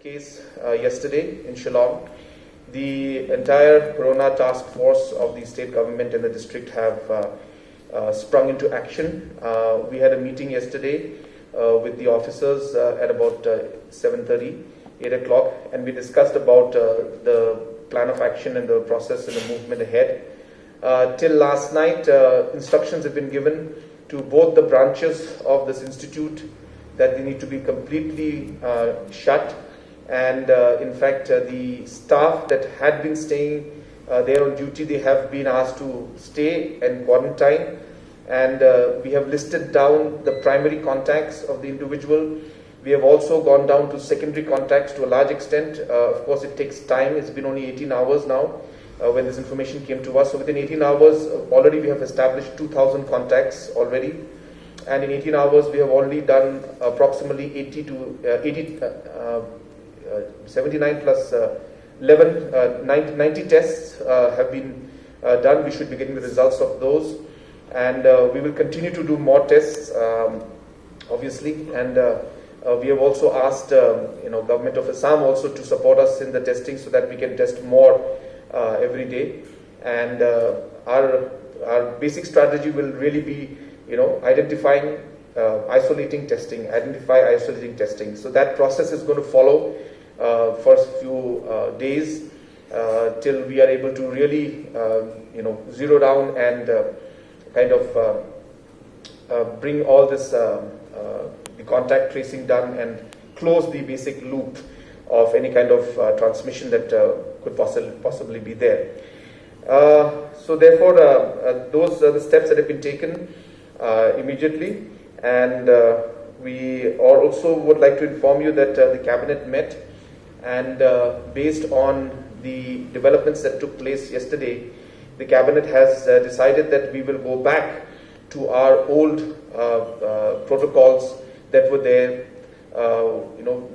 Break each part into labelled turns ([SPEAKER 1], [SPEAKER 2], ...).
[SPEAKER 1] case yesterday in Shillong. The entire Corona task force of the state government and the district have sprung into action. We had a meeting yesterday with the officers at about 7:30, 8 o'clock, and we discussed about the plan of action and the process and the movement ahead. Till last night, instructions have been given to both the branches of this institute that they need to be completely shut, and in fact the staff that had been staying there on duty, they have been asked to stay and quarantine, and we have listed down the primary contacts of the individual. We have also gone down to secondary contacts to a large extent. Of course it takes time. It's been only 18 hours now when this information came to us. So within 18 hours already we have established 2,000 contacts already. And in 18 hours, we have already done approximately 79 plus 11, 90 tests have been done. We should be getting the results of those. And we will continue to do more tests, obviously. And we have also asked, Government of Assam also to support us in the testing so that we can test more every day. And our basic strategy will really be identifying, isolating, testing, isolating, testing. So that process is going to follow first few days till we are able to really, zero down and bring all this, the contact tracing done and close the basic loop of any kind of transmission that could possibly be there. So therefore, those are the steps that have been taken immediately, and we also would like to inform you that the cabinet met, and based on the developments that took place yesterday, the cabinet has decided that we will go back to our old protocols that were there,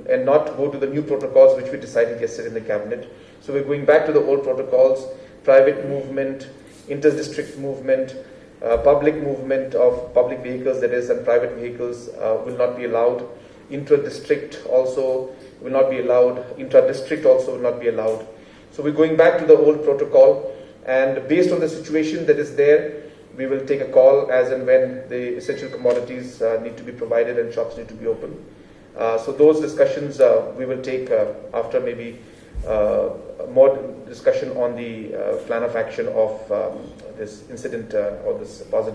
[SPEAKER 1] and not go to the new protocols which we decided yesterday in the cabinet. So we're going back to the old protocols. Private movement, inter-district movement, public movement of public vehicles, that is, and private vehicles will not be allowed. Intra-district also will not be allowed. Intra-district also will not be allowed. So we're going back to the old protocol, and based on the situation that is there, we will take a call as and when the essential commodities need to be provided and shops need to be open. So those discussions we will take after maybe more discussion on the plan of action of this incident or this positive